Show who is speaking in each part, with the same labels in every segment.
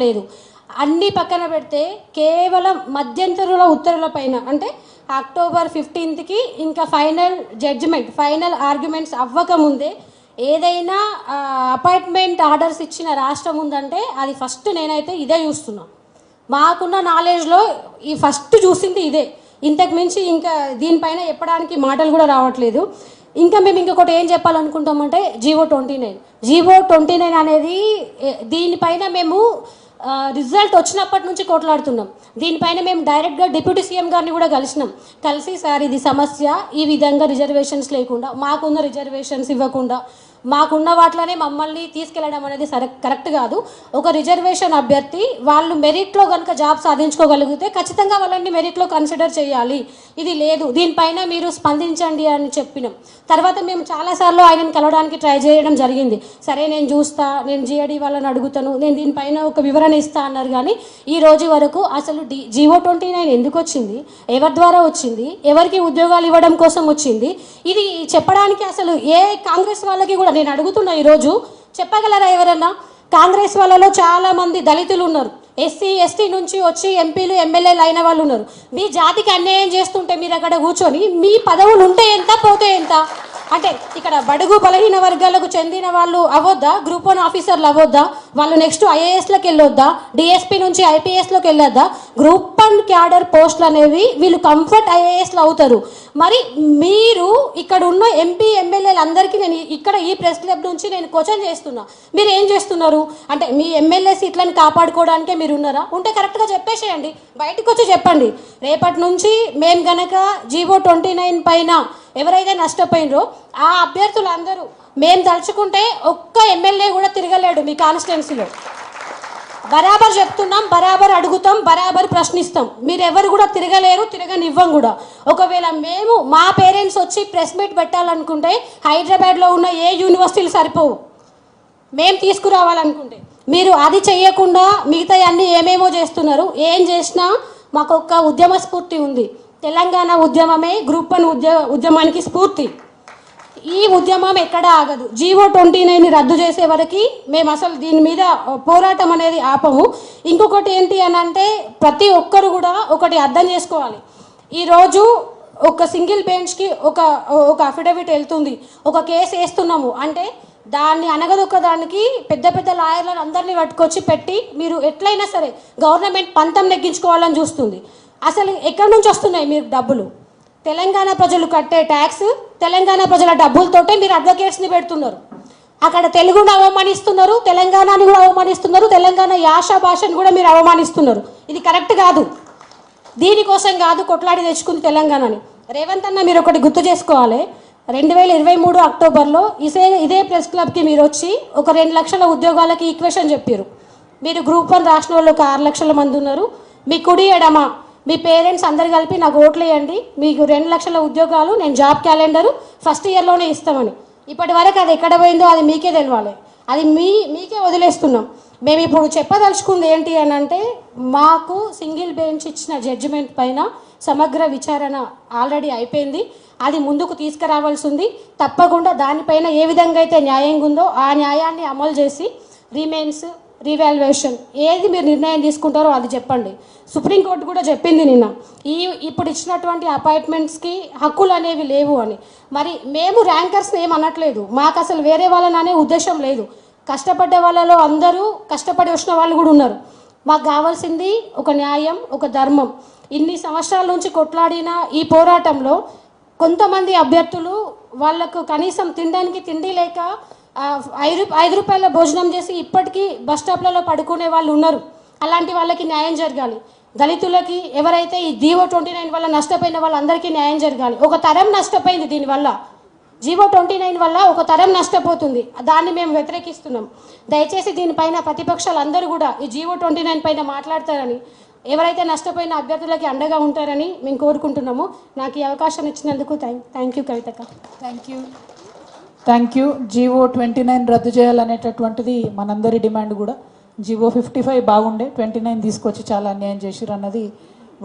Speaker 1: లేదు. అన్నీ పక్కన పెడితే కేవలం మధ్యంతరుల ఉత్తర్వుల పైన అంటే అక్టోబర్ 15కి ఇంకా ఫైనల్ జడ్జిమెంట్ ఫైనల్ ఆర్గ్యుమెంట్స్ అవ్వకముందే ఏదైనా అపాయింట్మెంట్ ఆర్డర్స్ ఇచ్చిన రాష్ట్రం ఉందంటే అది ఫస్ట్ నేనైతే ఇదే చూస్తున్నా. మాకున్న నాలెడ్జ్లో ఈ ఫస్ట్ చూసింది ఇదే. ఇంతకు మించి ఇంకా దీనిపైన చెప్పడానికి మాటలు కూడా రావట్లేదు. ఇంకా మేము ఇంకొకటి ఏం చెప్పాలనుకుంటామంటే జీవో 29 అనేది దీనిపైన మేము రిజల్ట్ వచ్చినప్పటి నుంచి కొట్లాడుతున్నాం. దీనిపైన మేము డైరెక్ట్గా డిప్యూటీ సీఎం గారిని కూడా కలిసి సార్ ఇది సమస్య, ఈ విధంగా రిజర్వేషన్స్ లేకుండా మాకున్న రిజర్వేషన్స్ ఇవ్వకుండా మాకున్న వాటిలోనే మమ్మల్ని తీసుకెళ్ళడం అనేది కరెక్ట్ కాదు. ఒక రిజర్వేషన్ అభ్యర్థి వాళ్ళు మెరిట్లో కనుక జాబ్ సాధించుకోగలిగితే ఖచ్చితంగా వాళ్ళని మెరిట్లో కన్సిడర్ చేయాలి. ఇది లేదు, దీనిపైన మీరు స్పందించండి అని చెప్పినాం. తర్వాత మేము చాలాసార్లు ఆయనను కలవడానికి ట్రై చేయడం జరిగింది. సరే నేను చూస్తా, నేను జిఐడి వాళ్ళని అడుగుతాను, నేను దీనిపైన ఒక వివరణ ఇస్తా అన్నారు. కానీ ఈ రోజు వరకు అసలు జీవో 29 ఎందుకు వచ్చింది, ఎవరి ద్వారా వచ్చింది, ఎవరికి ఉద్యోగాలు ఇవ్వడం కోసం వచ్చింది, ఇది చెప్పడానికి అసలు ఏ కాంగ్రెస్ వాళ్ళకి కూడా నేను అడుగుతున్నా. ఈరోజు చెప్పగలరా ఎవరన్నా? కాంగ్రెస్ వాళ్ళలో చాలామంది దళితులు ఉన్నారు, ఎస్సీ ఎస్టీ నుంచి వచ్చి ఎంపీలు ఎమ్మెల్యేలు అయిన వాళ్ళు ఉన్నారు. మీ జాతికి అన్యాయం చేస్తుంటే మీరు అక్కడ కూర్చొని మీ పదవులు ఉంటే ఎంత పోతే ఎంత అంటే ఇక్కడ బడుగు బలహీన వర్గాలకు చెందిన వాళ్ళు అవ్వద్దా, గ్రూప్ 1 ఆఫీసర్లు అవ్వద్దా, వాళ్ళు నెక్స్ట్ ఐఏఎస్లోకి వెళ్ళొద్దా, డిఎస్పీ నుంచి ఐపీఎస్లోకి వెళ్ళొద్దా? గ్రూప్ 1 క్యాడర్ పోస్టులు అనేవి వీళ్ళు కంఫర్ట్ ఐఏఎస్లు అవుతారు. మరి మీరు ఇక్కడ ఉన్న ఎంపీ ఎమ్మెల్యేలు అందరికీ నేను ఇక్కడ ఈ ప్రెస్ క్లబ్ నుంచి నేను క్వశ్చన్ చేస్తున్నా, మీరు ఏం చేస్తున్నారు అంటే మీ ఎమ్మెల్యే సీట్లను కాపాడుకోవడానికే మీరు ఉన్నారా? ఉంటే కరెక్ట్గా చెప్పేసేయండి, బయటకు వచ్చి చెప్పండి. రేపటి నుంచి మేము గనక జీవో 29 పైన ఎవరైతే నష్టపోయినరో ఆ అభ్యర్థులందరూ మేము తలుచుకుంటే ఒక్క ఎమ్మెల్యే కూడా తిరగలేడు మీ కాన్స్టిట్యున్సీలో. బరాబర్ చెప్తున్నాం, బరాబర్ అడుగుతాం, బరాబర్ ప్రశ్నిస్తాం. మీరు ఎవరు కూడా తిరగలేరు, తిరగనివ్వం కూడా. ఒకవేళ మేము మా పేరెంట్స్ వచ్చి ప్రెస్ మీట్ పెట్టాలనుకుంటే హైదరాబాద్లో ఉన్న ఏ యూనివర్సిటీలు సరిపోవు మేము తీసుకురావాలనుకుంటే. మీరు అది చెయ్యకుండా మిగతా అన్నీ ఏమేమో చేస్తున్నారు. ఏం చేసినా మాకు ఒక్క ఉద్యమ స్ఫూర్తి ఉంది. తెలంగాణ ఉద్యమమే గ్రూప్ 1 ఉద్యమానికి స్ఫూర్తి. ఈ ఉద్యమం ఎక్కడ ఆగదు. జీవో 29 రద్దు చేసే వరకు మేము అసలు దీని మీద పోరాటం అనేది ఆపము. ఇంకొకటి ఏంటి అని అంటే ప్రతి ఒక్కరు కూడా ఒకటి అర్థం చేసుకోవాలి. ఈరోజు ఒక సింగిల్ బెంచ్కి ఒక అఫిడవిట్ వెళ్తుంది, ఒక కేసు వేస్తున్నాము అంటే దాన్ని అనగదొక్కదానికి పెద్ద పెద్ద లాయర్లను అందరినీ పట్టుకొచ్చి పెట్టి మీరు ఎట్లయినా సరే గవర్నమెంట్ పంతం నెగ్గించుకోవాలని చూస్తుంది. అసలు ఎక్కడి నుంచి వస్తున్నాయి మీరు డబ్బులు? తెలంగాణ ప్రజలు కట్టే ట్యాక్స్, తెలంగాణ ప్రజల డబ్బులతోటే మీరు అడ్వకేట్స్ని పెడుతున్నారు. అక్కడ తెలుగును అవమానిస్తున్నారు, తెలంగాణని కూడా అవమానిస్తున్నారు, తెలంగాణ యాస భాషను కూడా మీరు అవమానిస్తున్నారు. ఇది కరెక్ట్ కాదు. దీనికోసం కాదు కొట్లాడి తెచ్చుకుంది తెలంగాణని. రేవంత్ అన్న మీరు ఒకటి గుర్తు చేసుకోవాలి. 2023 అక్టోబర్లో ఇదే ప్రెస్ క్లబ్కి మీరు వచ్చి ఒక 2 లక్షల ఉద్యోగాలకి ఈక్వేషన్ చెప్పారు. మీరు గ్రూప్ 1 రాసిన వాళ్ళు ఒక 6 లక్షల మంది ఉన్నారు. మీ కుడి ఎడమ మీ పేరెంట్స్ అందరు కలిపి నాకు ఓట్లు వేయండి, మీకు 2 లక్షల ఉద్యోగాలు నేను జాబ్ క్యాలెండరు ఫస్ట్ ఇయర్లోనే ఇస్తామని. ఇప్పటి వరకు అది ఎక్కడ పోయిందో అది మీకే తెలియాలి. అది మీకే వదిలేస్తున్నాం. మేము ఇప్పుడు చెప్పదలుచుకుంది ఏంటి అని అంటే మాకు సింగిల్ బెంచ్ ఇచ్చిన జడ్జిమెంట్ పైన సమగ్ర విచారణ ఆల్రెడీ అయిపోయింది. అది ముందుకు తీసుకురావాల్సి ఉంది. తప్పకుండా దానిపైన ఏ విధంగా అయితే న్యాయంగా ఉందో ఆ న్యాయాన్ని అమలు చేసి రీమెయిన్స్ రీవాల్యుయేషన్ ఏది మీరు నిర్ణయం తీసుకుంటారో అది చెప్పండి. సుప్రీంకోర్టు కూడా చెప్పింది నిన్న ఇప్పుడు ఇచ్చినటువంటి అపాయింట్మెంట్స్కి హక్కులు అనేవి లేవు అని. మరి మేము ర్యాంకర్స్ని ఏమనట్లేదు, మాకు అసలు వేరే వాళ్ళని అనే ఉద్దేశం లేదు. కష్టపడ్డ వాళ్ళలో అందరూ కష్టపడి వచ్చిన వాళ్ళు కూడా ఉన్నారు. మాకు కావాల్సింది ఒక న్యాయం, ఒక ధర్మం. ఇన్ని సంవత్సరాల నుంచి కొట్లాడిన ఈ పోరాటంలో కొంతమంది అభ్యర్థులు వాళ్లకు కనీసం తినడానికి తిండి లేక 5 రూపాయల భోజనం చేసి ఇప్పటికీ బస్ స్టాప్లలో పడుకునే వాళ్ళు ఉన్నారు. అలాంటి వాళ్ళకి న్యాయం జరగాలి. దళితులకి ఎవరైతే ఈ జీవో 29 వల్ల నష్టపోయిన వాళ్ళందరికీ న్యాయం జరగాలి. ఒక తరం నష్టపోయింది దీనివల్ల, జీవో 29 వల్ల ఒక తరం నష్టపోతుంది. దాన్ని మేము వ్యతిరేకిస్తున్నాం. దయచేసి దీనిపైన ప్రతిపక్షాలు అందరూ కూడా ఈ జీవో 29 పైన మాట్లాడతారని, ఎవరైతే నష్టపోయిన అభ్యర్థులకి అండగా ఉంటారని మేము కోరుకుంటున్నాము. నాకు ఈ అవకాశం ఇచ్చినందుకు థ్యాంక్ యూ కవితక్క.
Speaker 2: Thank you. జీవో 29 రద్దు చేయాలనేటటువంటిది మనందరి డిమాండ్ కూడా. జీవో 55 బాగుండే, 29 తీసుకొచ్చి చాలా అన్యాయం చేసిరు అన్నది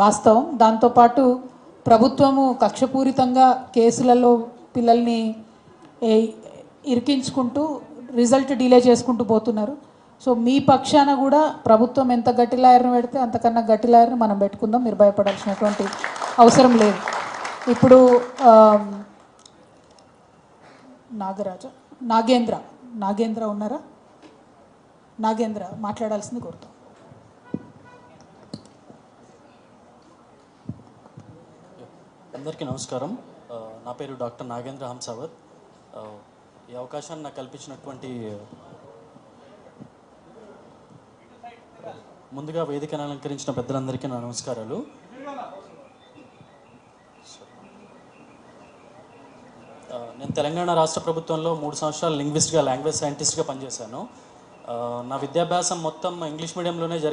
Speaker 2: వాస్తవం. దాంతోపాటు ప్రభుత్వము కక్షపూరితంగా కేసులలో పిల్లల్ని ఇరికించుకుంటూ రిజల్ట్ డిలే చేసుకుంటూ పోతున్నారు. సో మీ పక్షాన కూడా ప్రభుత్వం ఎంత గట్టి లాయర్ని పెడితే అంతకన్నా గట్టి లాయర్ని మనం పెట్టుకుందాం, మీరు భయపడాల్సినటువంటి అవసరం లేదు. ఇప్పుడు నాగేంద్ర ఉన్నారా? నాగేంద్ర మాట్లాడాల్సింది కోరుతాం.
Speaker 3: అందరికీ నమస్కారం. నా పేరు డాక్టర్ నాగేంద్ర హంసావత్. ఈ అవకాశాన్ని నాకు కల్పించినటువంటి ముందుగా వేదికను అలంకరించిన పెద్దలందరికీ నా నమస్కారాలు. నేను తెలంగాణ రాష్ట్ర ప్రభుత్వంలో 3 సంవత్సరాలు లింగ్విస్ట్గా, లాంగ్వేజ్ సైంటిస్ట్గా పనిచేశాను. నా విద్యాభ్యాసం మొత్తం ఇంగ్లీష్ మీడియంలోనే జరిగింది.